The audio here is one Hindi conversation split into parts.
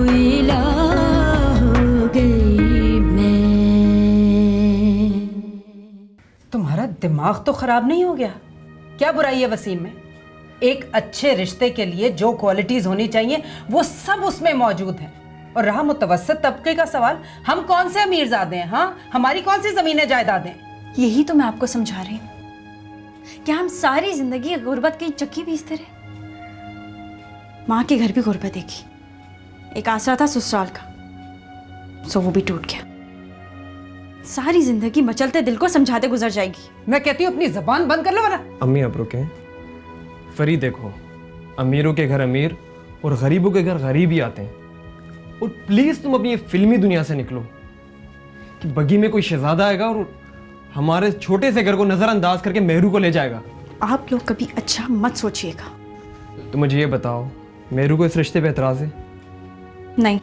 कोयला हो गई मैं। तुम्हारा दिमाग तो खराब नहीं हो गया? क्या बुराई है वसीम में? एक अच्छे रिश्ते के लिए जो क्वालिटीज होनी चाहिए वो सब उसमें मौजूद है। और रहा मुतवस्सित तबके का सवाल, हम कौन से अमीरजादे हैं? हाँ, हमारी कौन सी जमीनें जायदादें? यही तो मैं आपको समझा रही हूँ। क्या हम सारी जिंदगी गुर्बत की चक्की पीसते रहे? माँ के घर भी गुर्बत देखी, एक आसरा था ससुराल का, सो वो भी टूट गया। सारी जिंदगी मचलते दिल को समझाते गुजर जाएगी। मैं कहती हूँ अपनी जबान बंद कर लो वरना। अम्मी अब रुके। फरी देखो, अमीरों के घर अमीर और गरीबों के घर गरीब ही आते हैं। और प्लीज तुम अपनी ये फिल्मी दुनिया से निकलो कि बगी में कोई शहजादा आएगा और हमारे छोटे से घर को नजरअंदाज करके मेहरू को ले जाएगा। आप लोग कभी अच्छा मत सोचिएगा। तो मुझे ये बताओ, मेहरू को इस रिश्ते पे एतराज है? नहीं।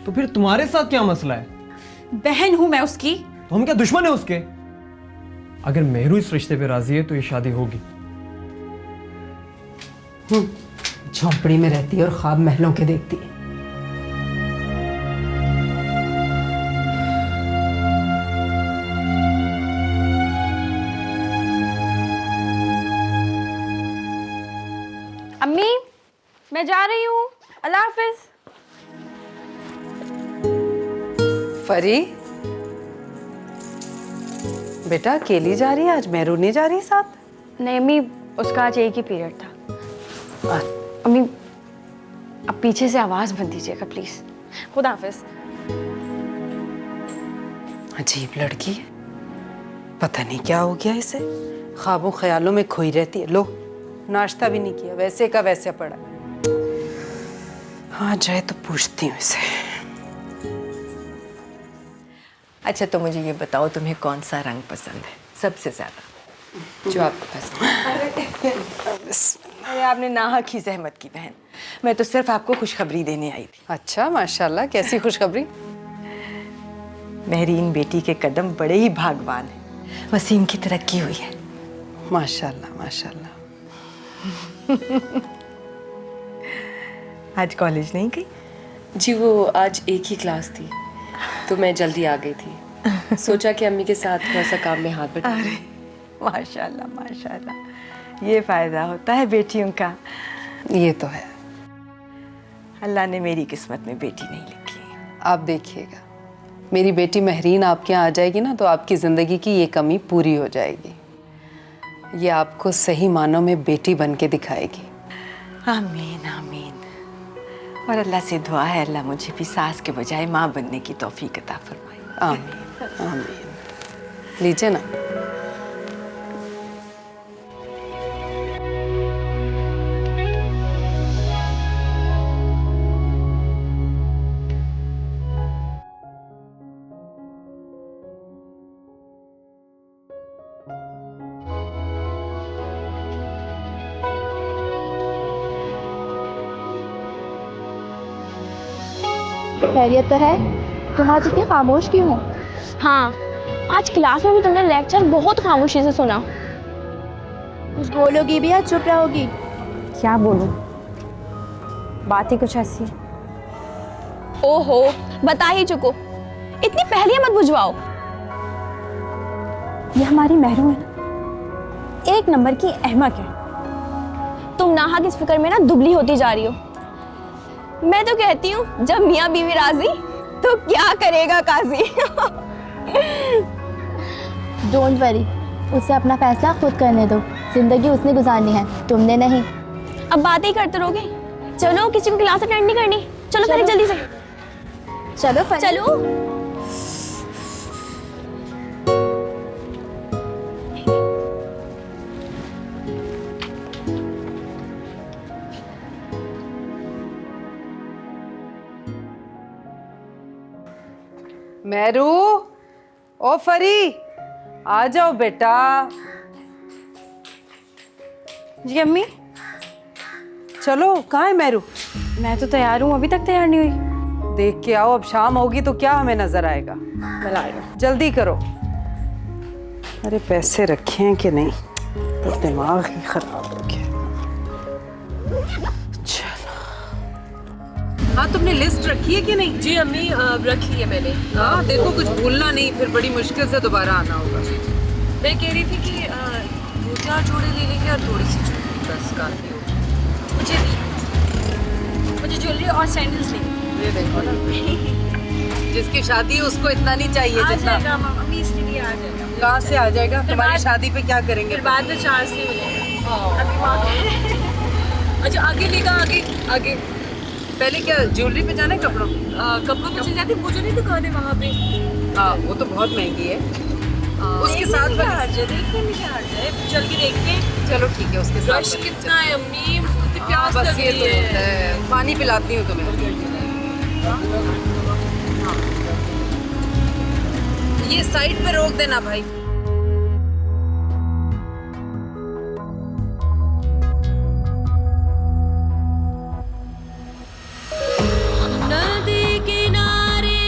तो फिर तुम्हारे साथ क्या मसला है? बहन हूं मैं उसकी। तो हम क्या दुश्मन है उसके? अगर मेहरू इस रिश्ते पे राजी है तो ये शादी होगी। झोंपड़ी में रहती है और ख्वाब महलों के देखती है। अम्मी, मैं जा रही हूँ, अल्लाह हाफिज। फरी बेटा अकेली जा रही है आज? मेहरू नहीं जा रही साथ? नहीं अम्मी, उसका आज एक ही पीरियड था। अम्मी अब पीछे से आवाज मत दीजिएगा प्लीज। खुदा हाफिज। अजीब लड़की है, पता नहीं क्या हो गया इसे, ख्वाबों ख्यालों में खोई रहती है। लो, नाश्ता भी नहीं किया, वैसे का वैसे पड़ा। हाँ जाए तो पूछती हूँ इसे। अच्छा तो मुझे ये बताओ, तुम्हें कौन सा रंग पसंद है सबसे ज्यादा, जो आपको पसंद है? अरे आपने नाहक ही जहमत की बहन, मैं तो सिर्फ आपको खुशखबरी देने आई थी। अच्छा माशाल्लाह, कैसी खुशखबरी? मेहरीन बेटी के कदम बड़े ही भागवान हैं, वसीम की तरक्की हुई है। माशाल्लाह माशाल्लाह। आज कॉलेज नहीं गई? जी वो आज एक ही क्लास थी तो मैं जल्दी आ गई थी। सोचा कि अम्मी के साथ थोड़ा सा काम में हाथ बटा। अरे माशाल्लाह माशाल्लाह, ये फायदा होता है बेटियों का। ये तो है, अल्लाह ने मेरी किस्मत में बेटी नहीं लिखी। आप देखिएगा, मेरी बेटी महरीन आपके यहाँ आ जाएगी ना तो आपकी ज़िंदगी की ये कमी पूरी हो जाएगी। ये आपको सही मानों में बेटी बन के दिखाएगी। आमीन आमीन। और अल्लाह से दुआ है, अल्लाह मुझे भी सास के बजाय माँ बनने की तौफीक अता फरमाए। आमीन आमीन। लीजिए ना। खैरियत तो है? तुम आज इतनी खामोश क्यों हो? हाँ, आज क्लास में भी तुमने लेक्चर बहुत खामोशी से सुना। कुछ बोलोगी भी या चुप रहोगी? क्या बोलूं, बात ही कुछ ऐसी है। ओहो, बता ही चुको, इतनी पहले मत बुझवाओ। ये हमारी मेहरू है ना, एक नंबर की अहमक है। तुम नाहक इस फिक्र में ना दुबली होती जा रही हो। मैं तो कहती हूँ जब मियाँ बीवी राजी तो क्या करेगा काजी। डोंट वरी, उसे अपना फैसला खुद करने दो। जिंदगी उसने गुजारनी है, तुमने नहीं। अब बातें ही करते रहोगे? चलो, किसी को क्लास अटेंड नहीं करनी। चलो फिर जल्दी से। चलो चलो। मेहरू, ओ फरी, आ जाओ बेटा। जी अम्मी। चलो, कहाँ है मेहरू? मैं तो तैयार हूँ, अभी तक तैयार नहीं हुई। देख के आओ, अब शाम होगी तो क्या हमें नजर आएगा। मैं ला रही हूँ। जल्दी करो। अरे पैसे रखे हैं कि नहीं, तो दिमाग ही खराब हो गया। चलो हाँ, तुमने लिस्ट रखी है कि नहीं? जी अम्मी रखी है मैंने। हाँ, देखो कुछ भूलना नहीं, फिर बड़ी मुश्किल से दोबारा आना होगा। मैं कह रही थी कि 2-4 जोड़े ले लेंगे और थोड़ी सी ज्वेलरी, बस काफी होगी। मुझे ज्वेलरी और सैंडल्स लेंगे। ये देखो ना, जिसकी शादी है उसको इतना नहीं चाहिए आ जितना। जाएगा मम्मी, इसके लिए आ जाएगा। कहाँ से आ जाएगा? तुम्हारी बाद- शादी पे क्या करेंगे? फिर बाद में चार्ज नहीं मिलेगा। अभी माँ अच्छा आगे लेगा, आगे आगे। पहले क्या ज्वेलरी पे जाना है कपड़ों? कपड़ों में चल जाते, वो जो नहीं दुकान है वहाँ पे। हाँ, वो तो बहुत महंगी है। उसके साथ क्या वाली- हर्ज है, देखने में क्या हर्ज है, चल के देखते हैं। चलो ठीक है, उसके साथ रश वाली- कितना है अम्मी, मुझे हाँ, प्यास बस लग ये रही तो होता है। है। पानी पिलाती हूँ तुम्हें। ये साइड पे रोक देना भाई। नदी किनारे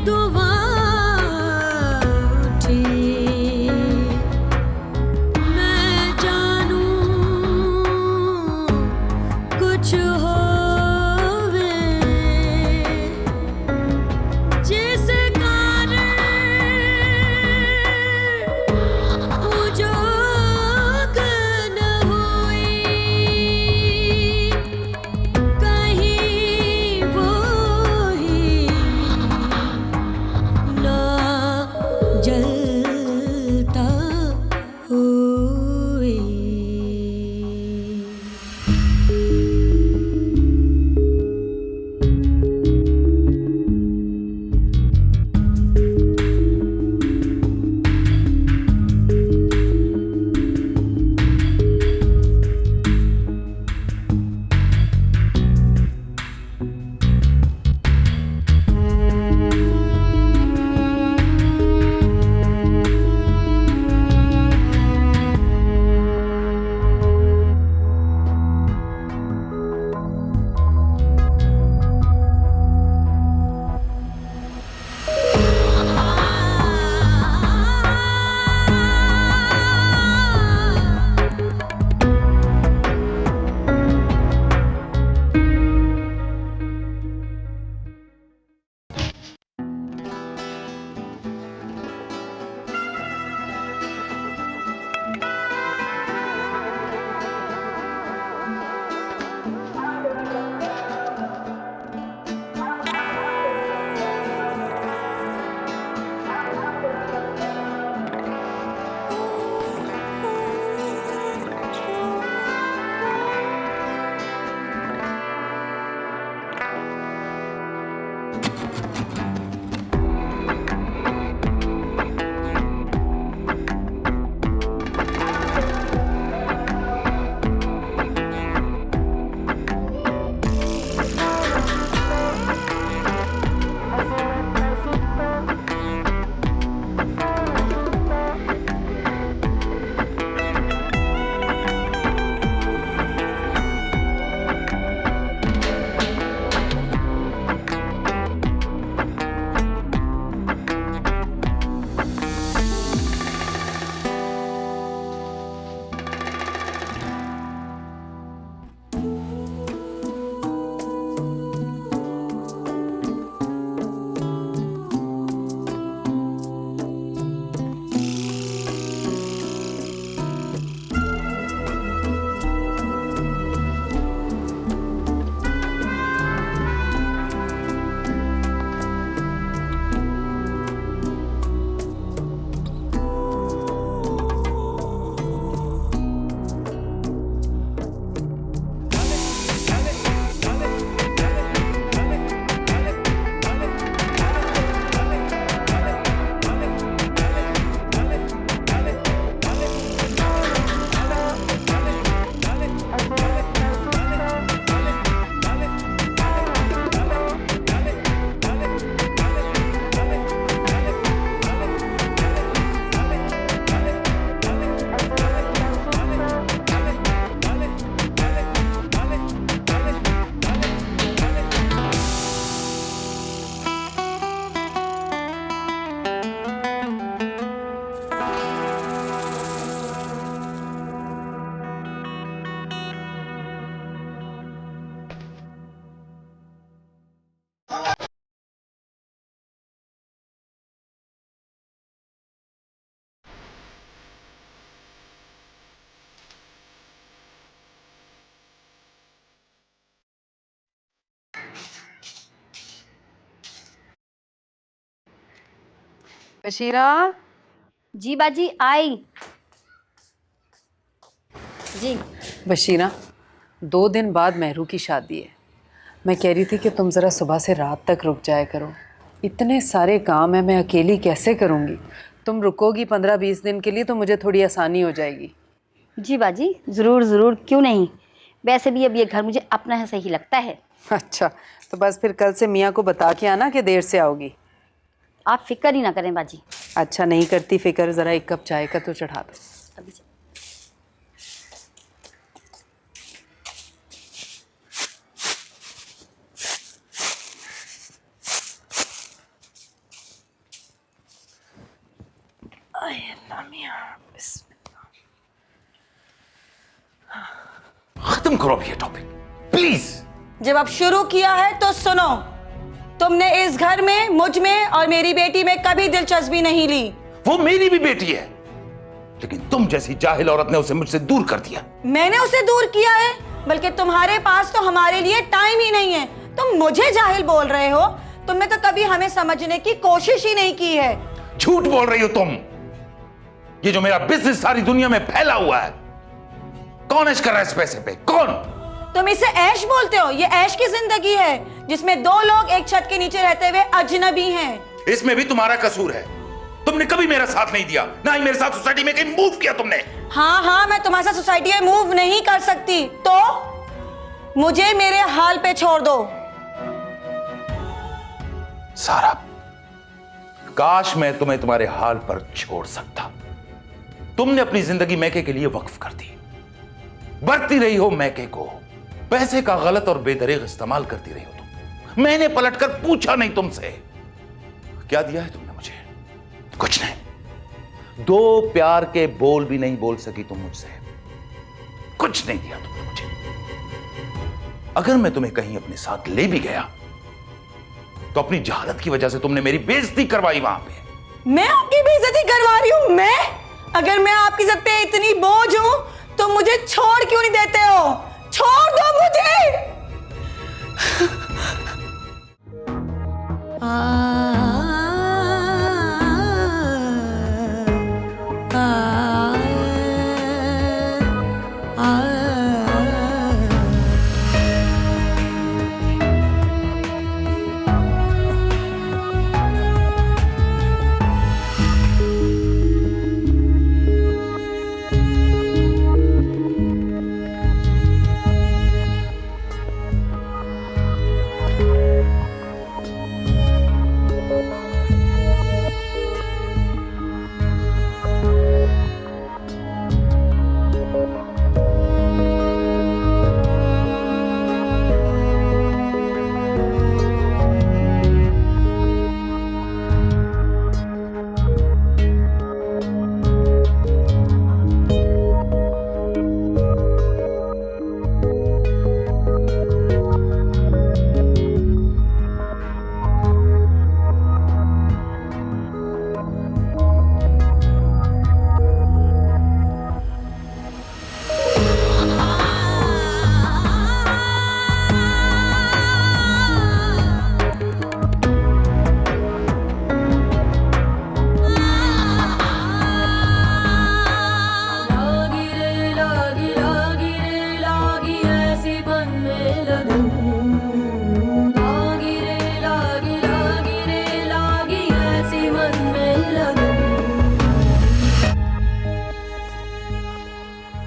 दुआ उठी, मैं जानूं कुछ होवे, जिस कारण बशीरा। जी बाजी आई। जी बशीरा, 2 दिन बाद मेहरू की शादी है। मैं कह रही थी कि तुम ज़रा सुबह से रात तक रुक जाया करो। इतने सारे काम हैं, मैं अकेली कैसे करूँगी। तुम रुकोगी 15-20 दिन के लिए तो मुझे थोड़ी आसानी हो जाएगी। जी बाजी, ज़रूर ज़रूर, क्यों नहीं। वैसे भी अब ये घर मुझे अपना है सही लगता है। अच्छा, तो बस फिर कल से मियाँ को बता के आना कि देर से आओगी। आप फिक्र ही ना करें बाजी। अच्छा, नहीं करती फिक्र, ज़रा 1 कप चाय का तो चढ़ा दो। अभी खत्म करो अब ये टॉपिक प्लीज। जब अब शुरू किया है तो सुनो। तुमने इस घर में, मुझ में और मेरी बेटी में कभी दिलचस्पी नहीं ली। वो मेरी भी बेटी है, लेकिन तुम जैसी जाहिल औरत ने उसे मुझसे दूर कर दिया। मैंने उसे दूर किया है? बल्कि तुम्हारे पास तो हमारे लिए टाइम ही नहीं है। तुम मुझे जाहिल बोल रहे हो? तुमने तो कभी हमें समझने की कोशिश ही नहीं की है। झूठ बोल रही हो तुम। ये जो मेरा बिजनेस सारी दुनिया में फैला हुआ है, कौन ऐश कर रहा है इस पैसे पे? कौन? तुम इसे ऐश बोलते हो? ये ऐश की जिंदगी है जिसमें 2 लोग एक छत के नीचे रहते हुए अजनबी हैं। इसमें भी तुम्हारा कसूर है। तुमने कभी मेरा साथ नहीं दिया, ना ही मेरे साथ सोसाइटी में कहीं मूव किया तुमने। हाँ, मैं तुम्हारे साथ सोसाइटी में मूव नहीं कर सकती, तो मुझे मेरे हाल पे छोड़ दो। सारा, काश मैं तुम्हें तुम्हारे हाल पर छोड़ सकता। तुमने अपनी जिंदगी मैके के लिए वक्फ कर दी। बरती रही हो मैके को, पैसे का गलत और बेदरीग इस्तेमाल करती रही हो तुम। मैंने पलटकर पूछा नहीं तुमसे, क्या दिया है तुमने मुझे? कुछ नहीं। 2 प्यार के बोल भी नहीं बोल सकी तुम मुझसे। कुछ नहीं दिया तुमने मुझे। अगर मैं तुम्हें कहीं अपने साथ ले भी गया तो अपनी जहालत की वजह से तुमने मेरी बेइज्जती करवाई वहां पे। मैं आपकी बेइज्जती करवा रही हूं? मैं? अगर मैं आपकी इज्जत पे इतनी बोझ हूं तो मुझे छोड़ क्यों नहीं देते हो? छोड़ दो मुझे।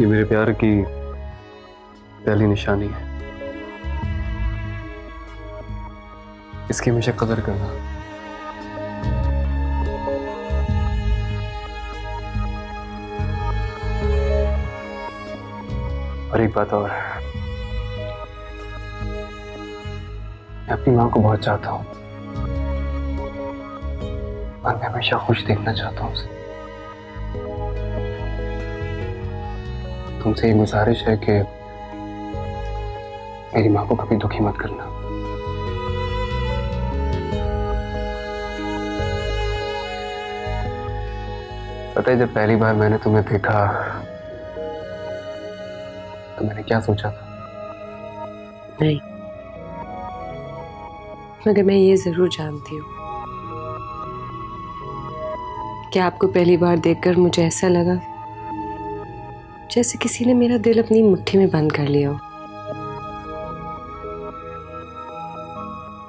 ये मेरे प्यार की पहली निशानी है। इसकी हमेशा कदर करना। और एक बात और, मैं अपनी माँ को बहुत चाहता हूँ और मैं हमेशा खुश देखना चाहता हूँ उसे। तुमसे ये गुजारिश है कि मेरी माँ को कभी दुखी मत करना। पता है, जब पहली बार मैंने तुम्हें देखा तो मैंने क्या सोचा था? नहीं, मगर मैं ये जरूर जानती हूँ कि आपको पहली बार देखकर मुझे ऐसा लगा जैसे किसी ने मेरा दिल अपनी मुट्ठी में बंद कर लिया हो,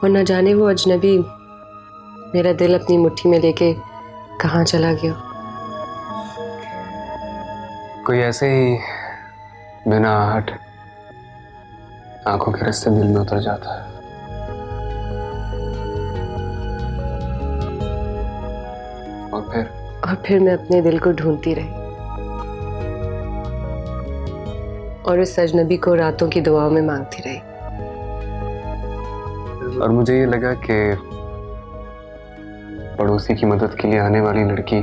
और न जाने वो अजनबी मेरा दिल अपनी मुट्ठी में लेके कहाँ चला गया। कोई ऐसे ही बिना आहट आंखों के रास्ते दिल में उतर जाता है। और फिर मैं अपने दिल को ढूंढती रही और उस अजनबी को रातों की दुआओं में मांगती रही। और मुझे ये लगा कि पड़ोसी की मदद के लिए आने वाली लड़की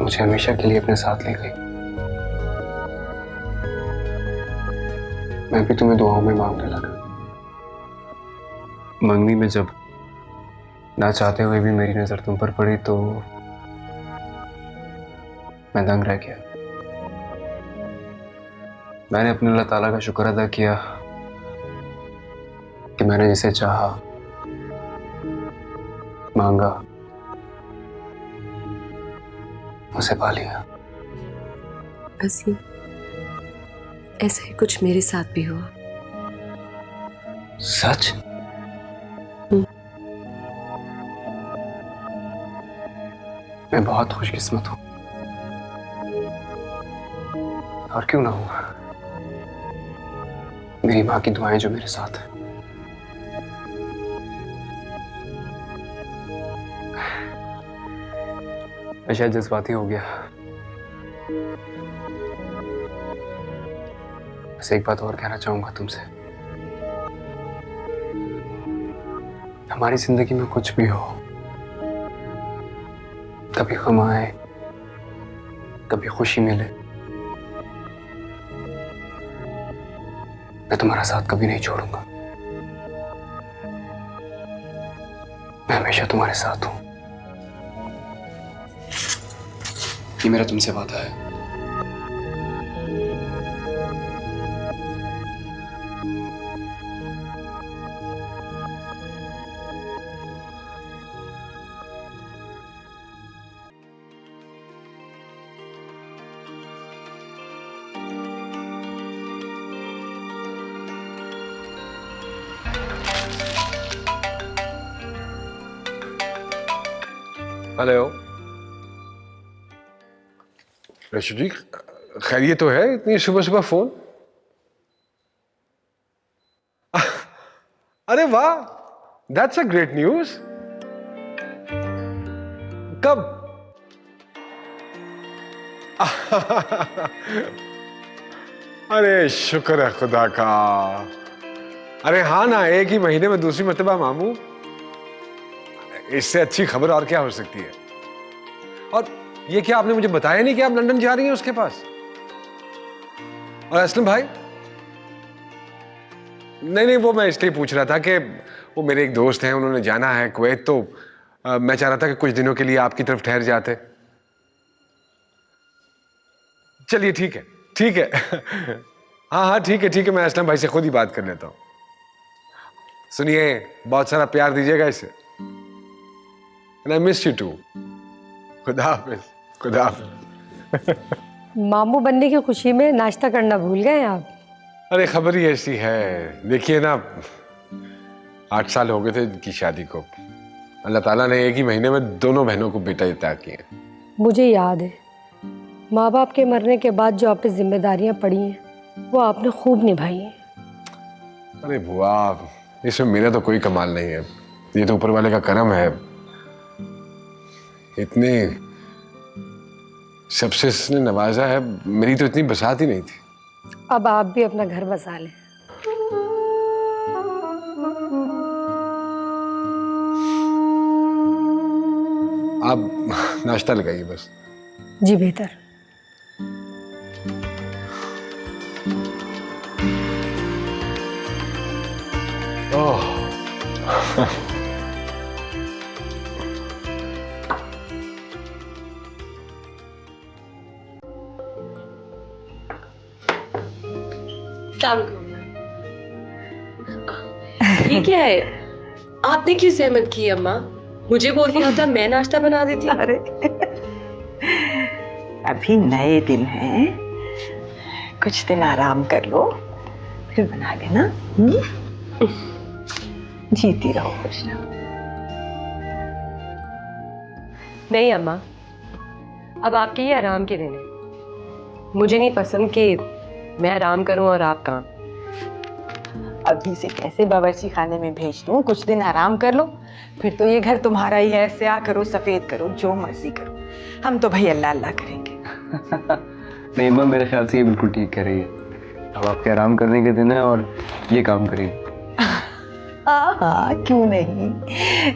मुझे हमेशा के लिए अपने साथ ले गई। मैं भी तुम्हें दुआओं में मांगने लगा। मंगनी में जब ना चाहते हुए भी मेरी नजर तुम पर पड़ी तो मैं दंग रह गया। मैंने अपने अल्लाह ताला का शुक्र अदा किया कि मैंने जिसे चाहा, मांगा, उसे पा लिया। असीम, ऐसा ही कुछ मेरे साथ भी हुआ। सच? मैं बहुत खुशकिस्मत हूं। और क्यों ना हूं, मेरी मां की दुआएं जो मेरे साथ है। मैं शायद जज्बाती हो गया। बस एक बात और कहना चाहूंगा तुमसे। हमारी जिंदगी में कुछ भी हो, कभी गम आए, कभी खुशी मिले, मैं तुम्हारा साथ कभी नहीं छोड़ूंगा। मैं हमेशा तुम्हारे साथ हूं। ये मेरा तुमसे वादा है। हेलो रशीद जी, खैरियत तो है? इतनी सुबह सुबह फोन? अरे वाह, दैट्स अ ग्रेट न्यूज। कब? अरे शुक्र है खुदा का। अरे हाँ ना, एक ही महीने में दूसरी मर्तबा मामू, इससे अच्छी खबर और क्या हो सकती है। और ये क्या आपने मुझे बताया नहीं कि आप लंदन जा रही हैं उसके पास? और असलम भाई? नहीं, वो मैं इसलिए पूछ रहा था कि वो मेरे एक दोस्त हैं, उन्होंने जाना है कुवैत, तो मैं चाह रहा था कि कुछ दिनों के लिए आपकी तरफ ठहर जाते। चलिए ठीक है हाँ ठीक है, मैं असलम भाई से खुद ही बात कर लेता हूँ। सुनिए, बहुत सारा प्यार दीजिएगा इसे। And I miss you too. खुदा हाफिज। मामू बनने की खुशी में नाश्ता करना भूल गए आप? अरे खबर ही ऐसी है। देखिए ना, 8 साल हो गए थे इनकी शादी को। अल्लाह ताला ने एक ही महीने में दोनों बहनों को बेटा अता किए। मुझे याद है, माँ बाप के मरने के बाद जो आप पे जिम्मेदारियां पड़ी हैं वो आपने खूब निभाई हैं। अरे बुआ, इसमें मेरा तो कोई कमाल नहीं है, ये तो ऊपर वाले का करम है। इतने सबसे इसने नवाजा है, मेरी तो इतनी बसात ही नहीं थी। अब आप भी अपना घर बसा लें। आप नाश्ता लगाइए बस। जी बेहतर। ओह ये क्या है? आपने क्यों सहमत की अम्मा? मुझे बोल दिया होता, मैं नाश्ता बना देती। अरे अभी नए दिन हैं, कुछ दिन आराम कर लो, फिर बना लेना। जीती रहो, खुश रहो। नहीं अम्मा, अब आपके ही आराम के दिन हैं। मुझे नहीं पसंद कि मैं आराम करूं और आप काम। अभी से कैसे बावर्ची खाने में भेज दूं, कुछ दिन आराम कर लो, फिर तो ये घर तुम्हारा ही है। स्याह करो, सफेद करो, जो मर्जी करो, हम तो भाई अल्लाह अल्लाह करेंगे। नहीं अम्मा, मेरे ख्याल से ये बिल्कुल ठीक कह रही है। अब आपके आराम करने के दिन है और ये काम करिए। हाँ, क्यों नहीं,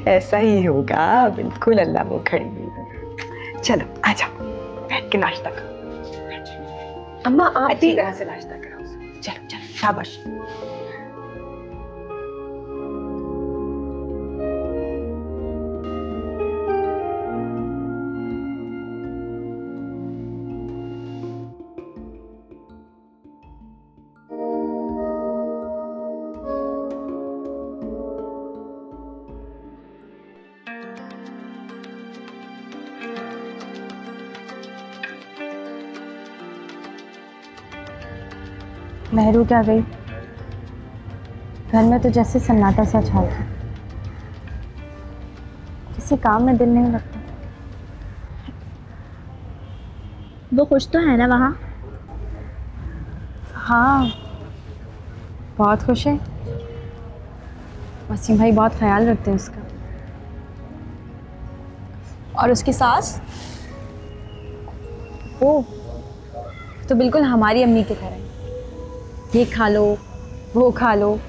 ऐसा ही होगा, बिल्कुल अल्लाह वो खड़ी। चलो आ जाओ, बैठ के नाश्ता करो। अम्मा आप अच्छी तरह से नाश्ता करो। चलो चलो, शाबाश। मेहरू क्या गई? घर में तो जैसे सन्नाटा सा छा गया, किसी काम में दिल नहीं लगता। वो खुश तो है ना वहाँ? हाँ, बहुत खुश है। वसीम भाई बहुत ख्याल रखते हैं उसका। और उसकी सास? वो तो बिल्कुल हमारी अम्मी की तरह है। ये खा लो, वो खा लो,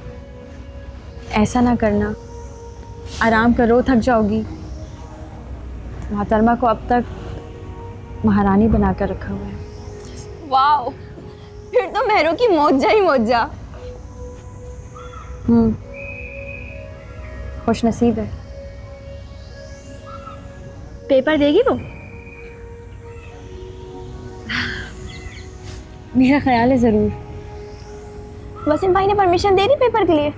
ऐसा ना करना, आराम करो, थक जाओगी। मोहतरमा को अब तक महारानी बनाकर रखा हुआ है। वाह, फिर तो मेहरू की मौजा ही मौजा। खुश नसीब है। पेपर देगी वो? मेरा ख्याल है ज़रूर। वसीम भाई ने परमिशन दे दी पेपर के लिए?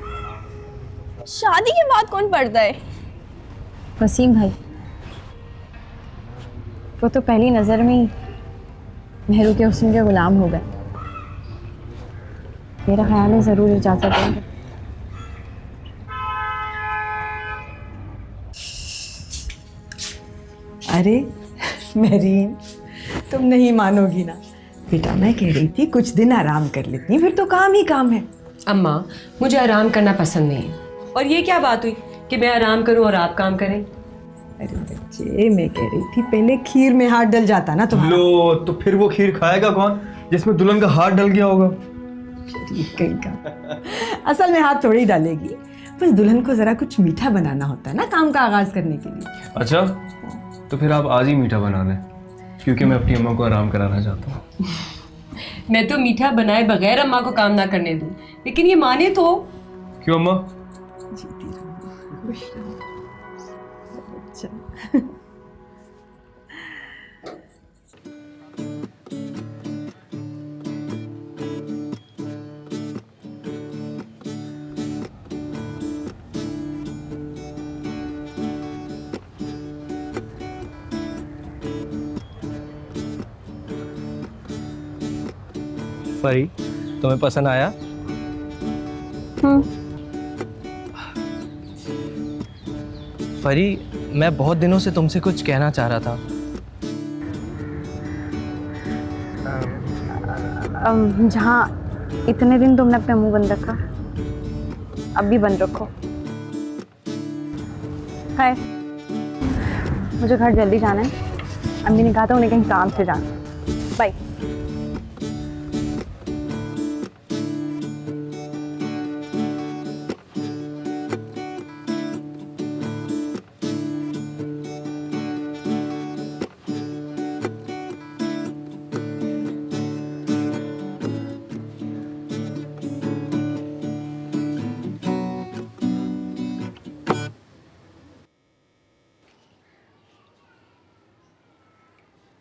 शादी के बाद कौन पढ़ता है? वसीम भाई, वो तो पहली नज़र में ही मेहरू के हुस्न के गुलाम हो गए। मेरा ख्याल है ज़रूर इजाज़त देंगे। अरे मेरीन, तुम नहीं मानोगी ना बेटा, मैं कह रही थी कुछ दिन आराम कर लेती, फिर तो काम ही काम है। अम्मा, मुझे आराम करना पसंद नहीं है। और ये क्या बात हुई कि मैं आराम करूं और आप काम करें? अरे बच्चे, मैं कह रही थी पहले खीर में हाथ डल जाता ना तुम्हारा। लो, तो फिर वो खीर खाएगा कौन जिसमें दुल्हन का हाथ डल गया होगा? असल में हाथ थोड़ी डालेगी, बस दुल्हन को जरा कुछ मीठा बनाना होता है ना काम का आगाज करने के लिए। अच्छा, तो फिर आप आज ही मीठा बना लें, क्योंकि मैं अपनी अम्मा को आराम कराना चाहता हूँ। मैं तो मीठा बनाए बगैर अम्मा को काम ना करने दूं, लेकिन ये माने तो। क्यों अम्मा? जीती रहो, खुश रहो। अच्छा। फरी, तुम्हें पसंद आया? फरी, मैं बहुत दिनों से तुमसे कुछ कहना चाह रहा था। जहाँ इतने दिन तुमने अपना मुंह बंद रखा, अब भी बंद रखो। है, मुझे घर जल्दी जाना है। अम्मी ने कहा था उन्हें कहीं काम से जाना। बाय।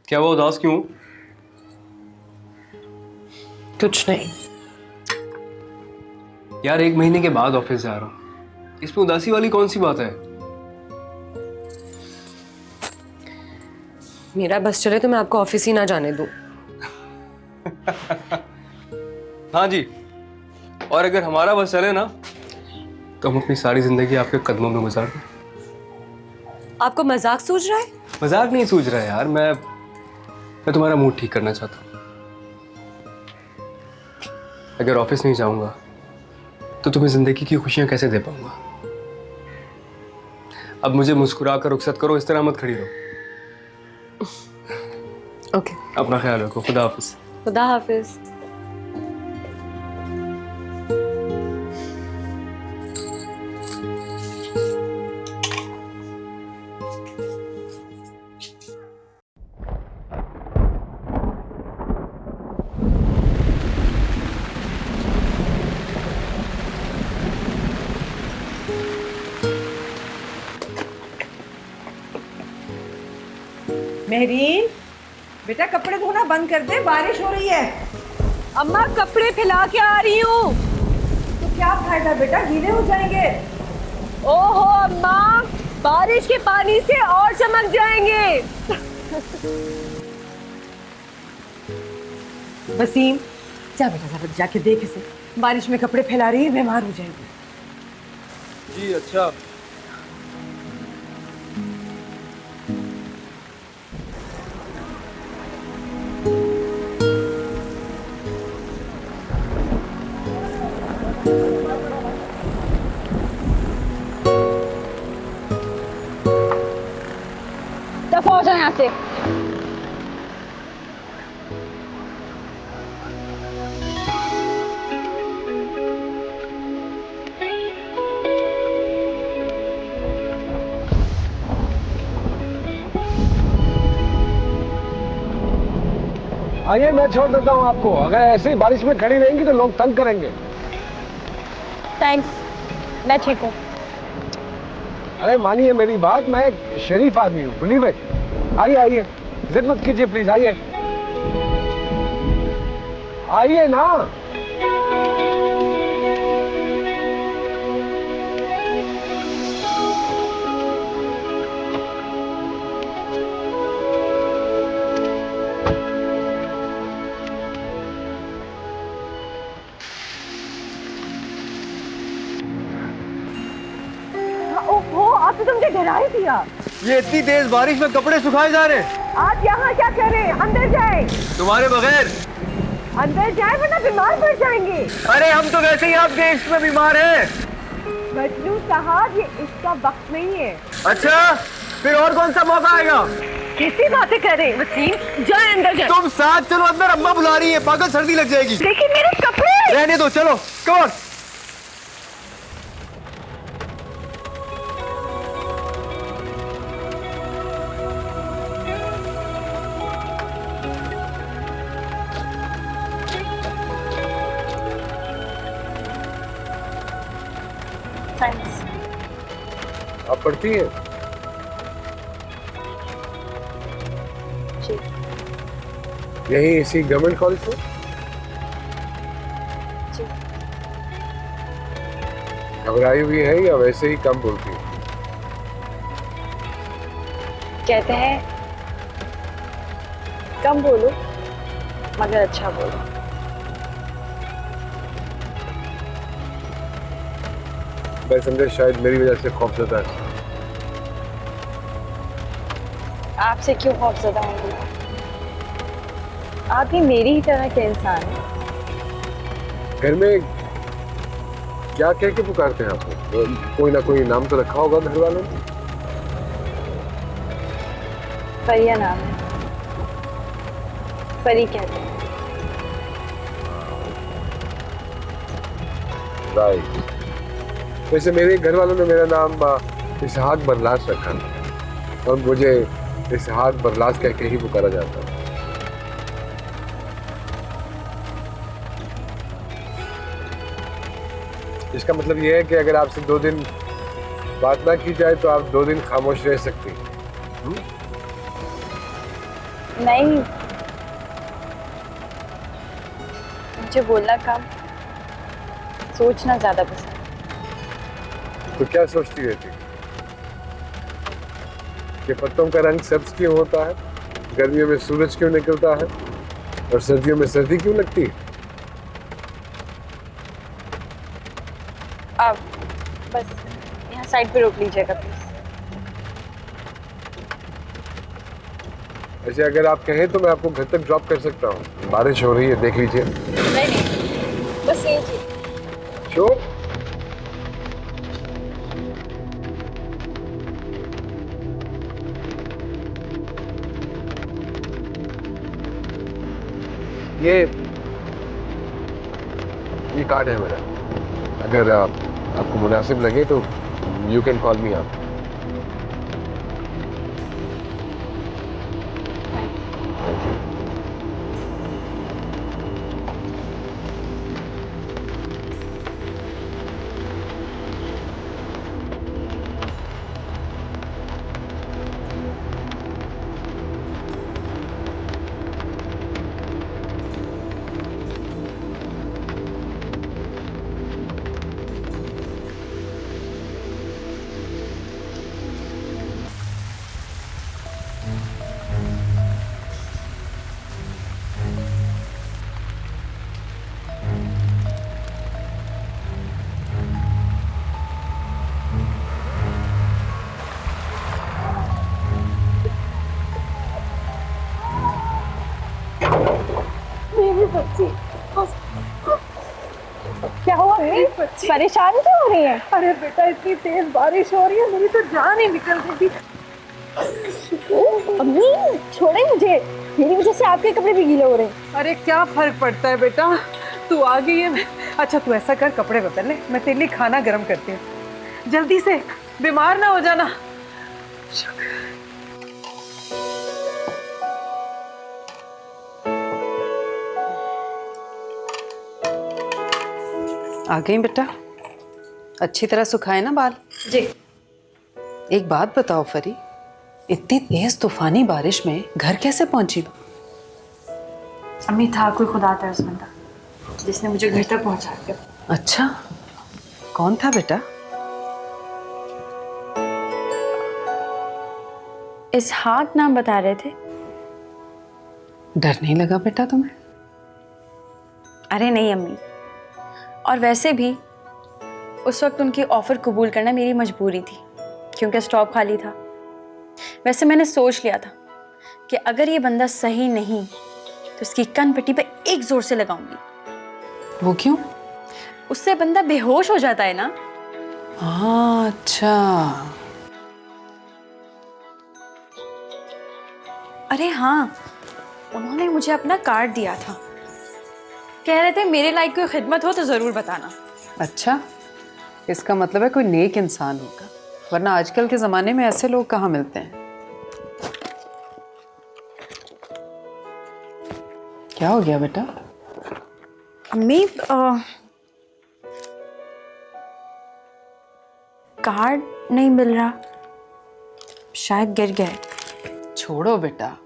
क्या वो उदास क्यों? कुछ नहीं यार, 1 महीने के बाद ऑफिस जा रहा हूँ, इसमें उदासी वाली कौन सी बात है? मेरा बस चले तो मैं आपको ऑफिस ही ना जाने दूं। हाँ जी, और अगर हमारा बस चले ना तो हम अपनी सारी जिंदगी आपके कदमों में गुजार दें। आपको मजाक सूझ रहा है? मजाक नहीं सूझ रहा है यार, मैं तुम्हारा मूड ठीक करना चाहता हूँ। अगर ऑफिस नहीं जाऊंगा तो तुम्हें जिंदगी की खुशियां कैसे दे पाऊंगा। अब मुझे मुस्कुरा कर रुखसत करो, इस तरह मत खड़ी रहो। ओके, अपना ख्याल रखो। खुदा हाफिज। खुदा हाफिज। मेहरीन, बेटा कपड़े धोना बंद कर दे, बारिश हो रही है। अम्मा कपड़े फैला के आ रही हूँ। तो क्या फायदा बेटा, गीले हो जाएंगे। ओहो अम्मा, बारिश के पानी से और चमक जाएंगे। वसीम, जा बेटा जरा जाके देख इसे, बारिश में कपड़े फैला रही है, बीमार हो जाएगी। जी अच्छा। दफा हो जाए यहाँ से। आइए मैं छोड़ देता हूँ आपको, अगर ऐसे ही बारिश में खड़ी रहेंगी तो लोग तंग करेंगे। थैंक्स, मैं ठीक हूँ। अरे मानिए मेरी बात, मैं एक शरीफ आदमी हूँ, बिलीव इट। आइए आइए, जिद मत कीजिए प्लीज, आइए आइए ना। ओहो, अब तो तुमने डरा ही दिया। ये इतनी तेज बारिश में कपड़े सुखाए जा रहे हैं। आप यहाँ क्या कर रहे हैं? अंदर जाए। तुम्हारे बगैर अंदर जाए वरना बीमार पड़ जाएंगे। अरे हम तो वैसे ही आपके इश्क में बीमार हैं। मजनू साहब, ये इसका वक्त नहीं है। अच्छा, फिर और कौन सा मौका आएगा? कैसी बातें कर रहे हैं वसीम, जाए अंदर जाए। तुम साथ चलो अंदर, अम्मा बुला रही है, पागल सर्दी लग जाएगी। लेकिन मेरे कपड़े। रहने दो, चलो कम ऑन। थैंक्स। आप पढ़ती हैं? जी। यही इसी गवर्नमेंट कॉलेज में? जी। घबराई हुई है या वैसे ही कम बोलती है? कहते हैं कम बोलो मगर अच्छा बोलो। मैं समझा शायद मेरी वजह से खौफजदा है। आपसे क्यों खौफजदा होंगी? आप भी मेरी ही तरह के इंसान हैं। घर में क्या कह के पुकारते हैं आपको? कोई ना कोई नाम तो रखा होगा घर वालों ने? फरिया नाम है, फरी कहते हैं। राइट। वैसे मेरे घर वालों ने मेरा नाम इसहाक बरलास रखा और मुझे इसहाक बरलास कह के ही पुकारा जाता है। इसका मतलब यह है कि अगर आपसे 2 दिन बात ना की जाए तो आप 2 दिन खामोश रह सकती हैं। नहीं, मुझे बोलना कम, सोचना ज्यादा पसंद। तो क्या सोचती रहती कि पत्तों का रंग सब्ज क्यों होता है? गर्मियों में सूरज क्यों निकलता है और सर्दियों में सर्दी क्यों लगती है? अब बस यहाँ साइड पे रोक लीजिएगा प्लीज। ऐसे अगर आप कहें तो मैं आपको घर तक ड्रॉप कर सकता हूँ। बारिश हो रही है, देख लीजिए। नहीं बस ये जी। चुप। ये कार्ड है मेरा, अगर आपको मुनासिब लगे तो you can call me up. क्या हुआ? परेशान क्यों हो रही है? अरे बेटा इतनी तेज बारिश हो रही है, मेरी तो जान ही निकल रही थी। अम्मी छोड़े मुझे, मेरी वजह से आपके कपड़े भी गीले हो रहे हैं। अरे क्या फर्क पड़ता है बेटा, तू आ गई है। अच्छा तू ऐसा कर, कपड़े बदल ले, मैं तेरे लिए खाना गर्म करती हूँ। जल्दी से, बीमार ना हो जाना। आ गई बेटा, अच्छी तरह सुखाए ना बाल? जी। एक बात बताओ फरी, इतनी तेज तूफानी बारिश में घर कैसे पहुंची? अम्मी था कोई खुदा था उस बंदा जिसने मुझे घर तक पहुंचा दिया। अच्छा, कौन था बेटा? इसहाक नाम बता रहे थे। डर नहीं लगा बेटा तुम्हें? अरे नहीं अम्मी, और वैसे भी उस वक्त उनकी ऑफर कबूल करना मेरी मजबूरी थी क्योंकि स्टॉप खाली था। वैसे मैंने सोच लिया था कि अगर ये बंदा सही नहीं तो उसकी कन पट्टी पे एक जोर से लगाऊंगी। वो क्यों? उससे बंदा बेहोश हो जाता है ना। हाँ अच्छा। अरे हाँ, उन्होंने मुझे अपना कार्ड दिया था, कह रहे थे मेरे लायक कोई खिदमत हो तो जरूर बताना। अच्छा, इसका मतलब है कोई नेक इंसान होगा, वरना आजकल के जमाने में ऐसे लोग कहाँ मिलते हैं। क्या हो गया बेटा? अम्मी कार्ड नहीं मिल रहा, शायद गिर गया है। छोड़ो बेटा,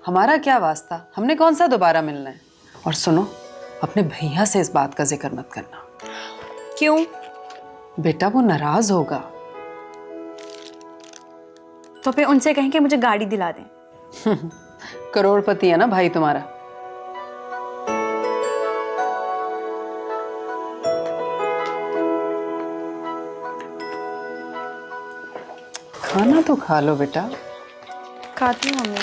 हमारा क्या वास्ता, हमने कौन सा दोबारा मिलना है। और सुनो, अपने भैया से इस बात का जिक्र मत करना। क्यों? बेटा वो नाराज होगा। तो फिर उनसे कहें कि मुझे गाड़ी दिला दें। करोड़पति है ना भाई तुम्हारा। खाना तो खा लो बेटा। खाती हूँ मम्मी।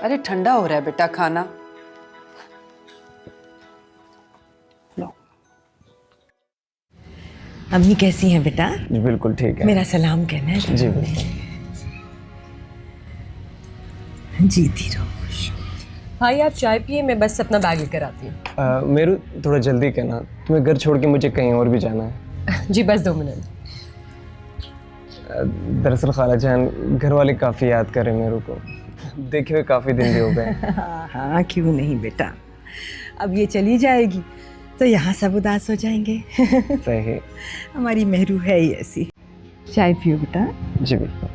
अरे ठंडा हो रहा है बेटा, खाना लो। अम्मी कैसी हैं बेटा? जी बिल्कुल ठीक है। मेरा सलाम कहना है। जी बिल्कुल। जीती रहो। भाई आप चाय पिए, मैं बस अपना बैग लेकर आती हूँ। मेरू थोड़ा जल्दी कहना, तुम्हें घर छोड़ के मुझे कहीं और भी जाना है। जी बस 2 मिनट। दरअसल खाला जान, घर वाले काफ़ी याद कर रहे हैं मेरे को, देखे हुए काफ़ी दिन भी हो गए। हाँ क्यों नहीं बेटा, अब ये चली जाएगी तो यहाँ सब उदास हो जाएंगे। सही। हमारी मेहरू है ही ऐसी। चाय पियो बेटा। जी बिल्कुल।